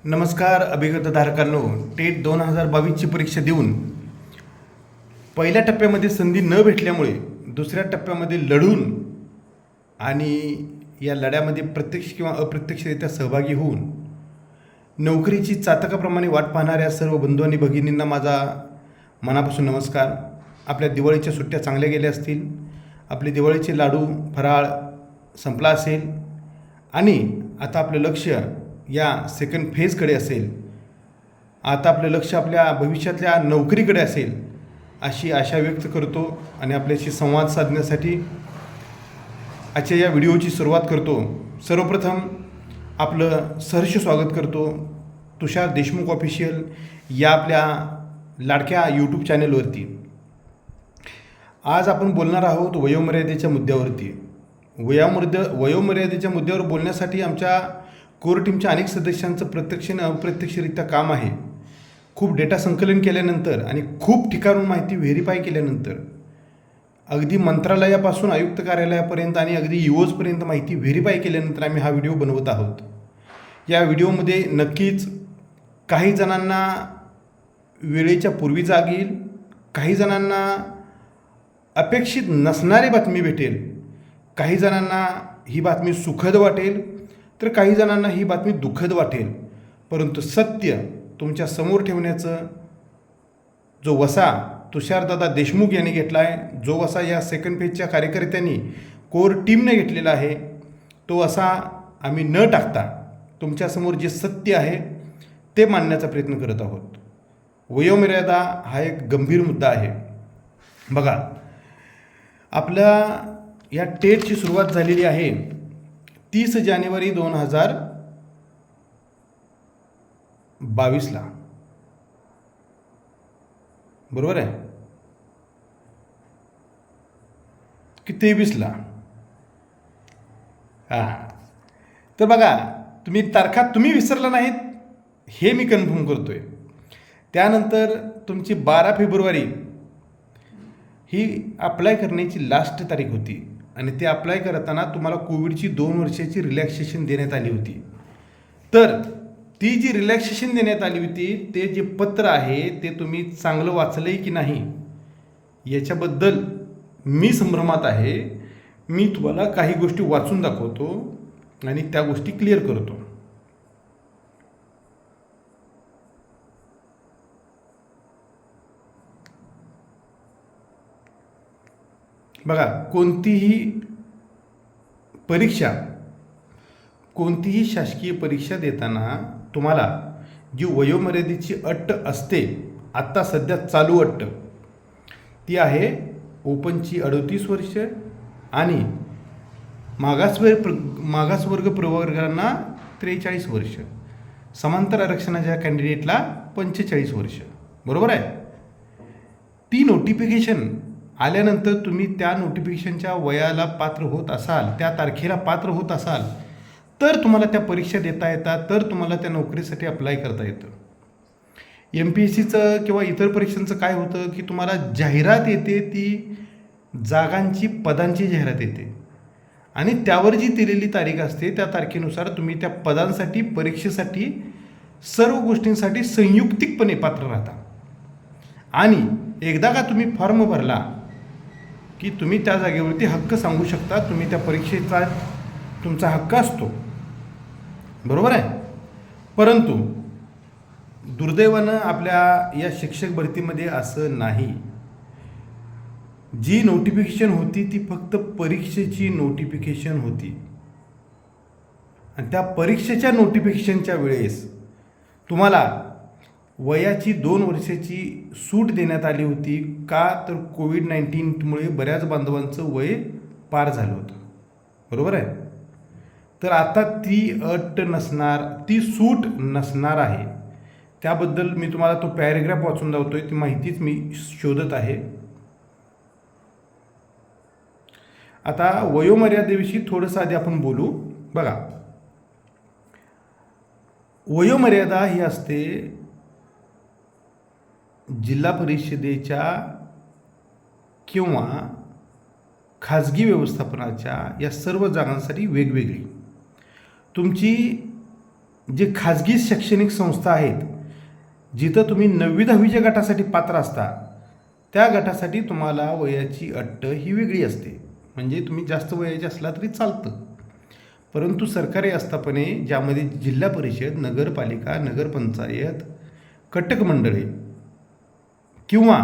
नमस्कार अभिगतधारकांनो, टेट 2022ची परीक्षा देऊन पहिल्या टप्प्यामध्ये संधी न भेटल्यामुळे दुसऱ्या टप्प्यामध्ये लढून आणि या लढ्यामध्ये प्रत्यक्ष किंवा अप्रत्यक्षरित्या सहभागी होऊन नोकरीची चातकाप्रमाणे वाट पाहणाऱ्या सर्व बंधू आणि भगिनींना माझा मनापासून नमस्कार. आपल्या दिवाळीच्या सुट्ट्या चांगल्या गेल्या असतील, आपले दिवाळीचे लाडू फराळ संपला असेल आणि आता आपलं लक्ष या सेकंड फेजकडे असेल. आता आपलं लक्ष आपल्या भविष्यातल्या नोकरीकडे असेल अशी आशा व्यक्त करतो आणि आपल्याशी संवाद साधण्यासाठी आजच्या या व्हिडिओची सुरुवात करतो. सर्वप्रथम आपलं सहर्ष स्वागत करतो तुषार देशमुख ऑफिशियल या आपल्या लाडक्या यूट्यूब चॅनलवरती. आज आपण बोलणार आहोत वयोमर्यादेच्या मुद्द्यावरती. वयोमर्यादेच्या मुद्द्यावर बोलण्यासाठी आमच्या कोर टीमच्या अनेक सदस्यांचं प्रत्यक्ष आणि अप्रत्यक्षरित्या काम आहे. खूप डेटा संकलन केल्यानंतर आणि खूप ठिकाणून माहिती व्हेरीफाय केल्यानंतर अगदी मंत्रालयापासून आयुक्त कार्यालयापर्यंत आणि अगदी यूओजपर्यंत माहिती व्हेरीफाय केल्यानंतर आम्ही हा व्हिडिओ बनवत आहोत. या व्हिडिओमध्ये नक्कीच काही जणांना वेळेच्या पूर्वी जाग येईल, काही जणांना अपेक्षित नसणारी बातमी भेटेल, काही जणांना ही बातमी सुखद वाटेल तर काही जणांना ही बातमी दुःखद वाटेल. परंतु सत्य तुमच्या समोर ठेवण्याचं जो वसा तुषारदादा देशमुख यांनी घेतला आहे, जो वसा या सेकंड फेजच्या कार्यकर्त्यांनी कोर टीमने घेतलेला आहे, तो वसा आम्ही न टाकता तुमच्यासमोर जे सत्य आहे ते मांडण्याचा प्रयत्न करत आहोत. वयोमर्यादा हा एक गंभीर मुद्दा आहे. बघा, आपल्या या टेटची सुरुवात झालेली आहे 30 जानेवारी 2022ला, बरोबर आहे की 23ला? हां, तर बघा, तारखा तुम्ही विसरला नाहीत हे मी कन्फर्म करतोय. त्यानंतर तुमची 12 फेब्रुवारी ही अप्लाय करण्याची लास्ट तारीख होती आणि ते अप्लाय करताना तुम्हाला कोविडची 2 वर्षाची रिलॅक्सेशन देण्यात आली होती. तर ती जी रिलॅक्सेशन देण्यात आली होती ते जे पत्र आहे ते तुम्ही चांगलं वाचलं आहे की नाही याच्याबद्दल मी संभ्रमात आहे. मी तुम्हाला काही गोष्टी वाचून दाखवतो आणि त्या गोष्टी क्लिअर करतो. बघा, कोणतीही शासकीय परीक्षा देताना तुम्हाला जी वयोमर्यादेची अट असते, आत्ता सध्या चालू अट, ती आहे ओपनची 38 वर्ष आणि मागासवर्ग प्रवर्गांना 43 वर्ष, समांतर आरक्षणाच्या कॅन्डिडेटला 45 वर्ष, बरोबर आहे. ती नोटिफिकेशन आल्यानंतर तुम्ही त्या नोटिफिकेशनच्या वयाला पात्र होत असाल, त्या तारखेला पात्र होत असाल तर तुम्हाला त्या परीक्षा देता येतात, तर तुम्हाला त्या नोकरीसाठी अप्लाय करता येतं. MPSCचं किंवा इतर परीक्षांचं काय होतं की तुम्हाला जाहिरात येते, ती जागांची पदांची जाहिरात येते आणि त्यावर जी दिलेली तारीख असते त्या तारखेनुसार तुम्ही त्या पदांसाठी परीक्षेसाठी सर्व गोष्टींसाठी संयुक्तिकपणे पात्र राहता. आणि एकदा का तुम्ही फॉर्म भरला की तुम्ही त्या जागेवरती हक्क सांगू शकता, तुम्ही त्या परीक्षेचा तुमचा हक्क असतो, बरोबर आहे. परंतु दुर्दैवानं आपल्या या शिक्षक भरतीमध्ये असं नाही. जी नोटिफिकेशन होती ती फक्त परीक्षेची नोटिफिकेशन होती आणि त्या परीक्षेच्या नोटिफिकेशनच्या वेळेस तुम्हाला वयाची 2 वर्षाची सूट देण्यात आली होती. का तर कोविड-19मुळे बऱ्याच बांधवांचं वय पार झालं होतं, बरोबर आहे. तर आता ती अट नसणार, ती सूट नसणार आहे. त्याबद्दल मी तुम्हाला तो पॅरेग्राफ वाचून दाखवतोय, ती माहितीच मी शोधत आहे. आता वयोमर्यादेविषयी थोडंसं आधी आपण बोलू. बघा, वयोमर्यादा ही असते जिल्हा परिषदेच्या किंवा खाजगी व्यवस्थापनाच्या या सर्व जागांसाठी वेगवेगळी. तुमची जे खाजगी शैक्षणिक संस्था आहेत जिथं तुम्ही 9वी-10वीच्या गटासाठी पात्र असता, त्या गटासाठी तुम्हाला वयाची अट ही वेगळी असते. म्हणजे तुम्ही जास्त वयाचे असला तरी चालतं. परंतु सरकारी आस्थापने ज्यामध्ये जिल्हा परिषद, नगरपालिका, नगरपंचायत, कटक मंडळे किंवा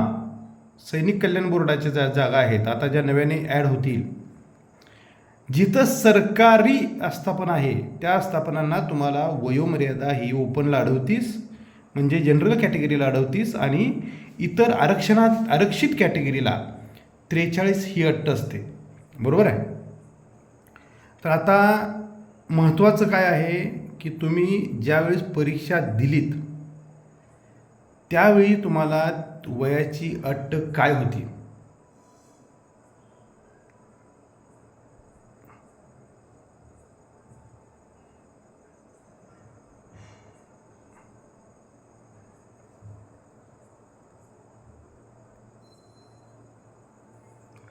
सैनिक कल्याण बोर्डाच्या जागा आहेत, आता ज्या नव्याने ॲड होतील, जिथं सरकारी आस्थापना आहे त्या आस्थापनांना तुम्हाला वयोमर्यादा ही ओपनला 38 म्हणजे जनरल कॅटेगरीला 38 आणि इतर आरक्षित कॅटेगरीला 43 ही अट असते. बरोबर आहे. तर आता महत्त्वाचं काय आहे की तुम्ही ज्यावेळेस परीक्षा दिलीत त्यावेळी तुम्हाला वयाची अट काय होती.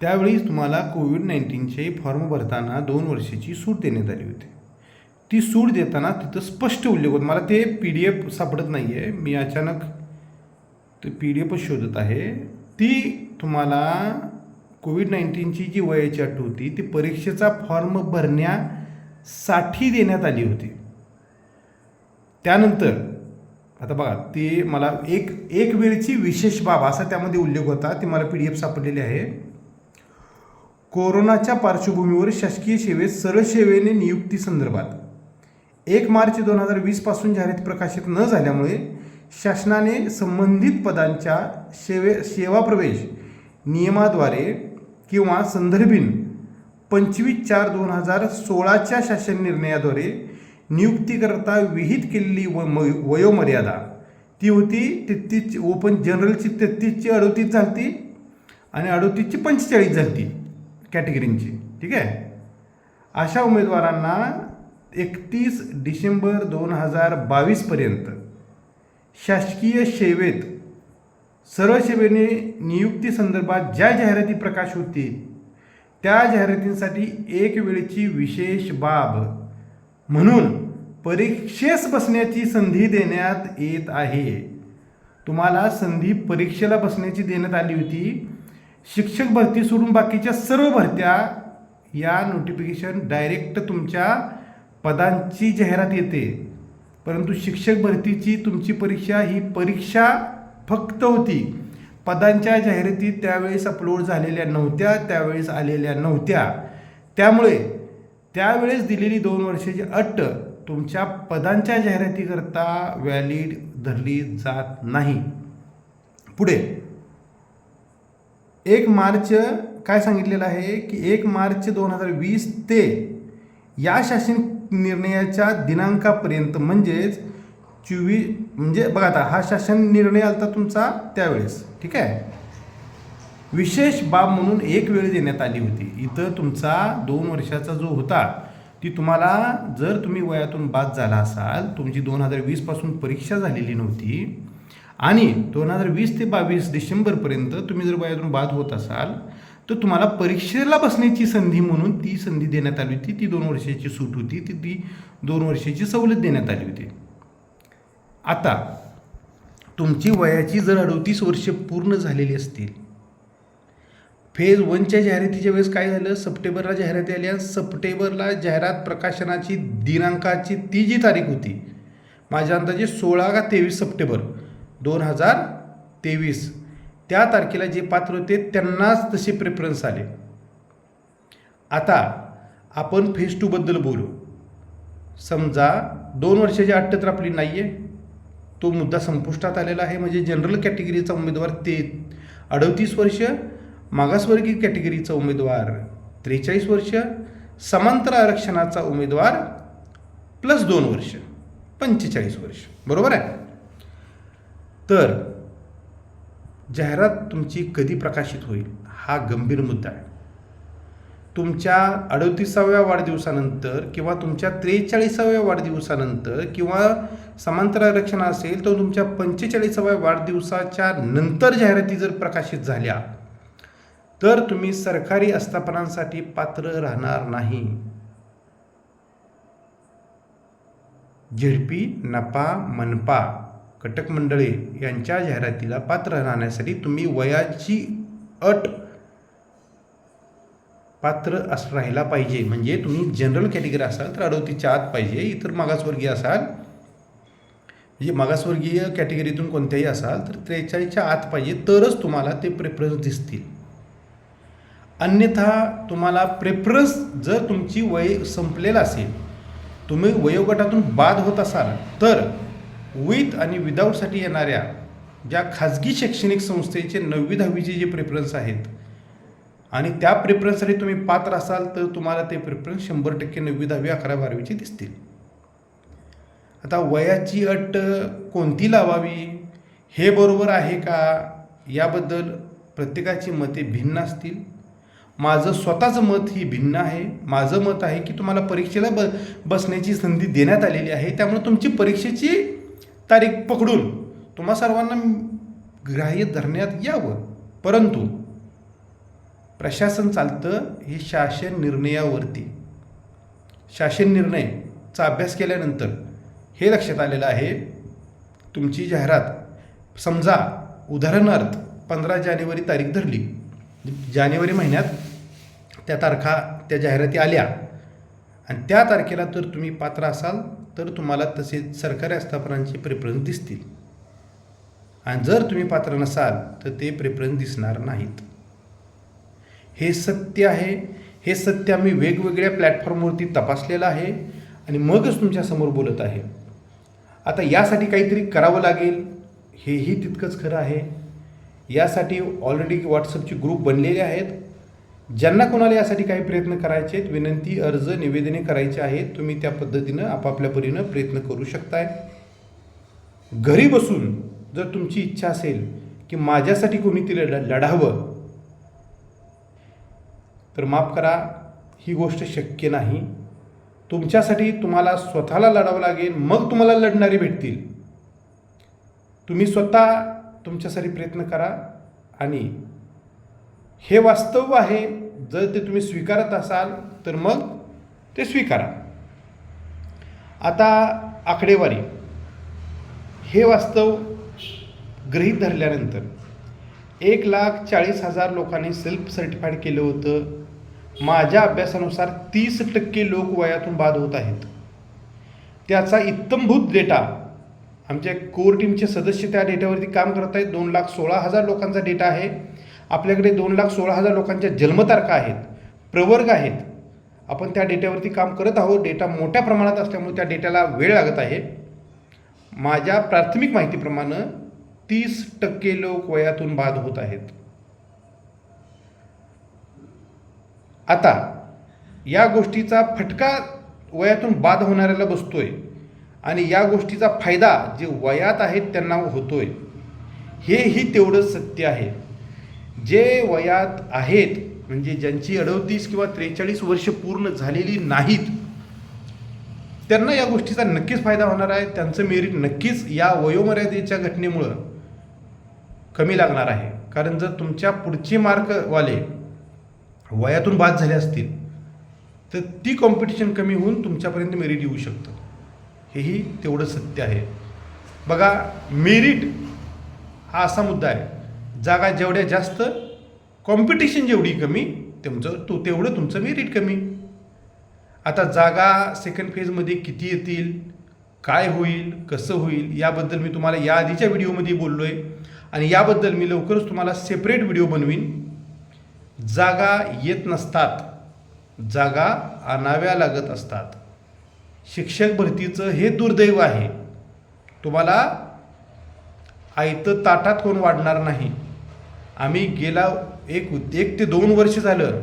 त्यावेळी तुम्हाला कोविड-19चे फॉर्म भरताना 2 वर्षाची सूट देण्यात आली होती. ती सूट देताना तिथं स्पष्ट उल्लेख होता. मला ते PDF सापडत नाही आहे, मी अचानक ते PDF शोधत आहे. ती तुम्हाला कोविड-19ची जी वयाची अट होती ती परीक्षेचा फॉर्म भरण्यासाठी देण्यात आली होती. त्यानंतर आता बघा, ते मला एक वेळची विशेष बाब असा त्यामध्ये उल्लेख होता, ती मला PDF सापडलेली आहे. कोरोनाच्या पार्श्वभूमीवर शासकीय सेवेत सरळ सेवेने नियुक्ती संदर्भात 1 मार्च 2020 पासून जाहिरात प्रकाशित न झाल्यामुळे शासनाने संबंधित पदांच्या सेवा प्रवेश नियमाद्वारे किंवा संदर्भीन 25/4/2016च्या शासन निर्णयाद्वारे नियुक्तीकरता विहित केलेली वयोमर्यादा ती होती 33. ओपन जनरलची 33ची 38 झाली आणि 38ची 45 झाली कॅटेगरींची. ठीक आहे. अशा उमेदवारांना 31 डिसेंबर 2022 पर्यंत शासकीय सेवेत सरळ सेवेने नियुक्ती संदर्भात ज्या जाहिराती प्रकाश होतील त्या जाहिरातींसाठी एक वेळची विशेष बाब म्हणून परीक्षेस बसण्याची संधी देण्यात येत आहे. तुम्हाला संधी परीक्षेला बसण्याची देण्यात आली होती. शिक्षक भरती सोडून बाकीच्या सर्व भरत्या या नोटिफिकेशन डायरेक्ट तुमच्या पदांची जाहिरात येते, परंतु शिक्षक भरतीची तुमची परीक्षा ही परीक्षा फक्त होती. पदांच्या जाहिराती त्यावेळेस अपलोड झालेल्या नव्हत्या, त्यावेळेस आलेल्या नव्हत्या. त्यामुळे त्यावेळेस दिलेली 2 वर्षाची अट तुमच्या पदांच्या जाहिरातीकरता व्हॅलिड धरली जात नाही. पुढे 1 मार्च काय सांगितलेलं आहे की 1 मार्च 2020 ते या शासन निर्णयाच्या दिनांकापर्यंत म्हणजेच 24 म्हणजे बघा आता हा शासन निर्णय आला तुमचा त्यावेळेस. ठीक आहे. विशेष बाब म्हणून एक वेळ देण्यात आली होती. इथं तुमचा 2 वर्षाचा जो होता ती तुम्हाला जर तुम्ही वयातून बाद झाला असाल, तुमची 2020 पासून परीक्षा झालेली नव्हती आणि 2020 ते 22 डिसेंबरपर्यंत तुम्ही जर वयातून बाद होत असाल तर तुम्हाला परीक्षेला बसण्याची संधी म्हणून ती संधी देण्यात आली होती. ती 2 वर्षाची सूट होती, ती 2 वर्षाची सवलत देण्यात आली होती. आता तुमची वयाची जर 38 वर्ष पूर्ण झालेली असतील, फेज 1च्या जाहिरातीच्या वेळेस काय झालं, सप्टेंबरला जाहिराती आल्या. सप्टेंबरला जाहिरात प्रकाशनाची दिनांकाची ती जी तारीख होती माझ्या अंदाजे 16 का 23 सप्टेंबर 2023 त्या तारखेला जे पात्र होते त्यांनाच तसे प्रेफरन्स आले. आता आपण फेज 2 बद्दल बोलू. समजा 2 वर्षाची अट तर आपली नाही आहे, तो मुद्दा संपुष्टात आलेला आहे. म्हणजे जनरल कॅटेगरीचा उमेदवार ते 38 वर्ष, मागासवर्गीय कॅटेगरीचा उमेदवार 43 वर्ष, समांतर आरक्षणाचा उमेदवार प्लस 2 वर्ष 45 वर्ष. बरोबर आहे. तर जाहिरात तुमची कधी प्रकाशित होईल हा गंभीर मुद्दा आहे. तुमच्या 38व्या वाढदिवसानंतर किंवा तुमच्या 43व्या वाढदिवसानंतर किंवा समांतर आरक्षण असेल तर तुमच्या 45व्या वाढदिवसाच्या नंतर जाहिराती जर प्रकाशित झाल्या तर तुम्ही सरकारी आस्थापनांसाठी पात्र राहणार नाही. झेडपी, नपा, मनपा कटक मंडळे यांच्या जाहिरातीला पात्र राहण्यासाठी तुम्ही वयाची अट पात्र राहायला पाहिजे. म्हणजे तुम्ही जनरल कॅटेगरी असाल तर 38च्या आत पाहिजे. इतर मागासवर्गीय असाल, म्हणजे मागासवर्गीय कॅटेगरीतून कोणत्याही असाल तर 43च्या आत पाहिजे, तरच तुम्हाला ते प्रेफरन्स दिसतील. अन्यथा तुम्हाला प्रेफरन्स, जर तुमची वय संपलेलं असेल, तुम्ही वयोगटातून बाद होत असाल, तर विथ आणि विदाऊटसाठी येणाऱ्या ज्या खाजगी शैक्षणिक संस्थेचे 9वी 10वीचे जे प्रेफरन्स आहेत आणि त्या प्रेफरन्ससाठी तुम्ही पात्र असाल तर तुम्हाला ते प्रेफरन्स 100% 9वी 10वी 11वी 12वीचे दिसतील. आता वयाची अट कोणती लावावी हे बरोबर आहे का याबद्दल प्रत्येकाची मते भिन्न असतील. माझं स्वतःचं मत ही भिन्न आहे. माझं मत आहे की तुम्हाला परीक्षेला बसण्याची संधी देण्यात आलेली आहे, त्यामुळे तुमची परीक्षेची तारीख पकडून तुम्हा सर्वांना ग्राह्य धरण्यात यावं. परंतु प्रशासन चालतं हे शासन निर्णयावरती. शासन निर्णयचा अभ्यास केल्यानंतर हे लक्षात आलेलं आहे, तुमची जाहिरात समजा उदाहरणार्थ 15 जानेवारी तारीख धरली, जानेवारी महिन्यात त्या तारखा, त्या जाहिराती आल्या आणि त्या तारखेला तर तुम्ही पात्र असाल तर तुम्हाला तसेच सरकारी आस्थापनांचे प्रेफरन्स दिसतील आणि जर तुम्ही पात्र नसाल तर ते प्रेफरन्स दिसणार नाहीत. हे सत्य आहे. हे सत्य आम्ही वेगवेगळ्या प्लॅटफॉर्मवरती तपासलेलं आहे आणि मगच तुमच्यासमोर बोलत आहे. आता यासाठी काहीतरी करावं लागेल, हेही तितकंच खरं आहे. यासाठी ऑलरेडी व्हॉट्सअपचे ग्रुप बनलेले आहेत. ज्यांना कोणाला यासाठी काही प्रयत्न करायचे आहेत, विनंती, अर्ज, निवेदने करायचे आहेत, तुम्ही त्या पद्धतीनं आपापल्या परीनं प्रयत्न करू शकताय. घरी बसून जर तुमची इच्छा असेल की माझ्यासाठी कोणीतरी लढावं, तर माफ करा, ही गोष्ट शक्य नाही. तुमच्यासाठी तुम्हाला स्वतःला लढावं लागेल, मग तुम्हाला लढणारे भेटतील. तुम्ही स्वतः तुमच्यासाठी प्रयत्न करा आणि हे वास्तव आहे. जर ते तुम्ही स्वीकारत असाल तर मग ते स्वीकारा. आता आकडेवारी, हे वास्तव गृहीत धरल्यानंतर 1,40,000 लोकांनी सेल्फ सर्टिफाईड केलं होतं. माझ्या अभ्यासानुसार 30% लोक वयातून बाद होत आहेत. त्याचा इत्थंभूत डेटा, आमच्या कोर टीमचे सदस्य त्या डेटावरती काम करत आहेत. 2,16,000 लोकांचा डेटा आहे आपल्याकडे. 2,16,000 लोकांच्या जन्मतारखा आहेत, प्रवर्ग आहेत. आपण त्या डेटावरती काम करत आहोत. डेटा मोठ्या प्रमाणात असल्यामुळे त्या डेटाला वेळ लागत आहे. माझ्या प्राथमिक माहितीप्रमाणे 30% लोक वयातून बाद होत आहेत. आता या गोष्टीचा फटका वयातून बाद होणाऱ्याला बसतोय आणि या गोष्टीचा फायदा जे वयात आहेत त्यांना होतोय, हेही तेवढंच सत्य आहे. जे वयात आहेत, म्हणजे ज्यांची 38 किंवा 43 वर्ष पूर्ण झालेली नाहीत, त्यांना या गोष्टीचा नक्कीच फायदा होणार आहे. त्यांचं मेरिट नक्कीच या वयोमर्यादेच्या घटनेमुळं कमी लागणार आहे. कारण जर तुमच्या पुढचे मार्कवाले वयातून बाद झाले असतील तर ती कॉम्पिटिशन कमी होऊन तुमच्यापर्यंत मेरिट येऊ शकतं. हेही तेवढं सत्य आहे. बघा, मेरिट हा असा मुद्दा आहे, जागा जेवढ्या जास्त, कॉम्पिटिशन जेवढी कमी, तेवढं तुमचं मेरिट कमी. आता जागा सेकंड फेजमध्ये किती येतील, काय होईल, कसं होईल, याबद्दल मी तुम्हाला या आधीच्या व्हिडिओमध्ये बोललो आहे आणि याबद्दल मी लवकरच तुम्हाला सेपरेट व्हिडिओ बनवीन. जागा येत नसतात, जागा आणाव्या लागत असतात. शिक्षक भरतीचं हे दुर्दैव आहे. तुम्हाला आयतं ताटात कोण वाढणार नाही. आम्ही गेला एक ते 2 वर्ष झालं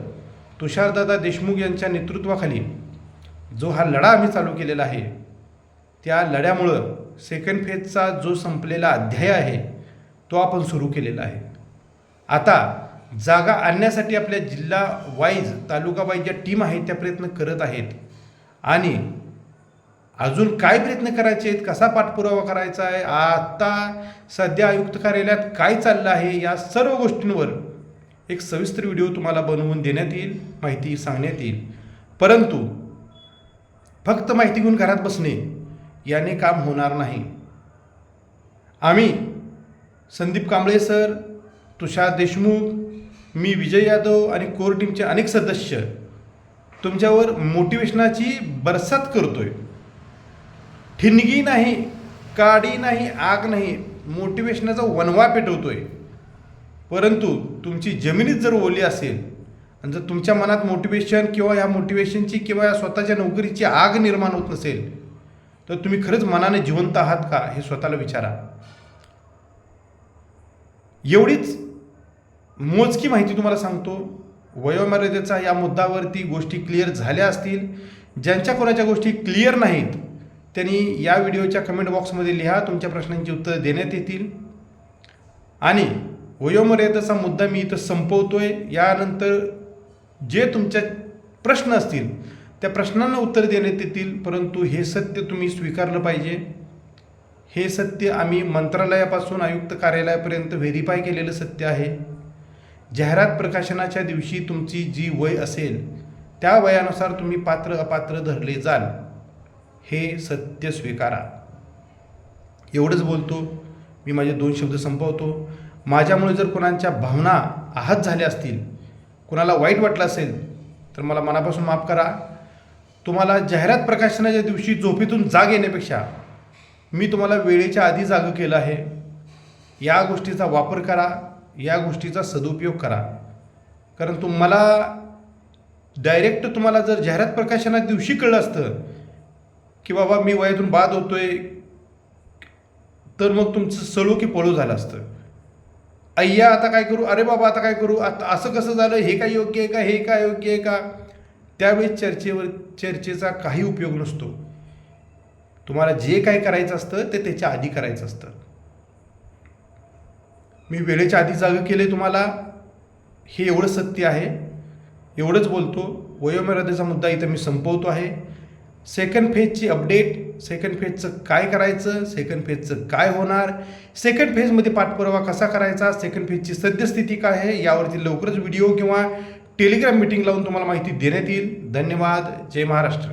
तुषारदादा देशमुख यांच्या नेतृत्वाखाली जो हा लढा आम्ही चालू केलेला आहे, त्या लढ्यामुळं सेकंड फेजचा जो संपलेला अध्याय आहे तो आपण सुरू केलेला आहे. आता जागा आणण्यासाठी आपल्या जिल्हा वाईज, तालुका वाईज ज्या टीम आहेत त्या प्रयत्न करत आहेत आणि अजून काय प्रयत्न करायचे आहेत, कसा पाठपुरावा करायचा आहे, आता सध्या आयुक्त कार्यालयात काय चाललं आहे, या सर्व गोष्टींवर एक सविस्तर व्हिडिओ तुम्हाला बनवून देण्यात येईल, माहिती सांगण्यात येईल. परंतु फक्त माहिती घेऊन घरात बसणे याने काम होणार नाही. आम्ही संदीप कांबळे सर, तुषार देशमुख, मी विजय यादव आणि कोर टीमचे अनेक सदस्य तुमच्यावर मोटिवेशनाची बरसात करतोय. ठिणगी नाही, काडी नाही, आग नाही, मोटिवेशनाचा वणवा पेटवतोय. परंतु तुमची जमिनीत जर ओली असेल आणि जर तुमच्या मनात मोटिवेशन किंवा या मोटिवेशनची किंवा या स्वतःच्या नोकरीची आग निर्माण होत नसेल तर तुम्ही खरंच मनाने जिवंत आहात का हे स्वतःला विचारा. एवढीच मोजकी माहिती तुम्हाला सांगतो. वयोमर्यादेचा या मुद्द्यावरती गोष्टी क्लिअर झाल्या असतील. ज्यांच्या कोणाच्या गोष्टी क्लिअर नाहीत त्यांनी या व्हिडिओच्या कमेंट बॉक्समध्ये लिहा, तुमच्या प्रश्नांची उत्तरं देण्यात येतील. आणि वयोमर्यादेचा मुद्दा मी इथं संपवतोय. यानंतर जे तुमच्या प्रश्न असतील त्या प्रश्नांना उत्तर देण्यात येतील. परंतु हे सत्य तुम्ही स्वीकारलं पाहिजे. हे सत्य आम्ही मंत्रालयापासून आयुक्त कार्यालयापर्यंत व्हेरीफाय केलेलं सत्य आहे. जाहिरात प्रकाशनाच्या दिवशी तुमची जी वय असेल त्या वयानुसार तुम्ही पात्र अपात्र धरले जाल. हे सत्य स्वीकारा. एवढंच बोलतो मी, माझे 2 शब्द संपवतो. माझ्यामुळे जर कोणाच्या भावना आहत झाल्या असतील, कोणाला वाईट वाटलं असेल तर मला मनापासून माफ करा. तुम्हाला जाहिरात प्रकाशनाच्या दिवशी झोपेतून जाग येण्यापेक्षा मी तुम्हाला वेळेच्या आधी जागं केलं आहे. या गोष्टीचा वापर करा, या गोष्टीचा सदुपयोग करा. कारण तुम्हाला डायरेक्ट तुम्हाला जर जाहिरात प्रकाशनाच्या दिवशी कळलं असतं की बाबा मी वयातून बाद होतोय तर मग तुमचं सळो की पळो झालं असतं. अय्या आता काय करू, अरे बाबा आता काय करू, आता असं कसं झालं, हे काय योग्य आहे का, हे काय योग्य आहे का, त्यावेळी चर्चेचा काही उपयोग नसतो. तुम्हाला जे काय करायचं असतं ते त्याच्या आधी करायचं असतं. मी वेळेच्या आधी जागं केले तुम्हाला, हे एवढं सत्य आहे. एवढंच बोलतो. वयोमर्यादेचा मुद्दा इथं मी संपवतो आहे. सेकंड फेजची अपडेट, सेकंड फेजचं काय करायचं, सेकंड फेजचं काय होणार, सेकंड फेजमध्ये पाठपुरावा कसा करायचा, सेकंड फेजची सद्यस्थिती काय आहे यावरती लवकरच व्हिडिओ किंवा टेलिग्राम मीटिंग लावून तुम्हाला माहिती देण्यात येईल. धन्यवाद. जय महाराष्ट्र.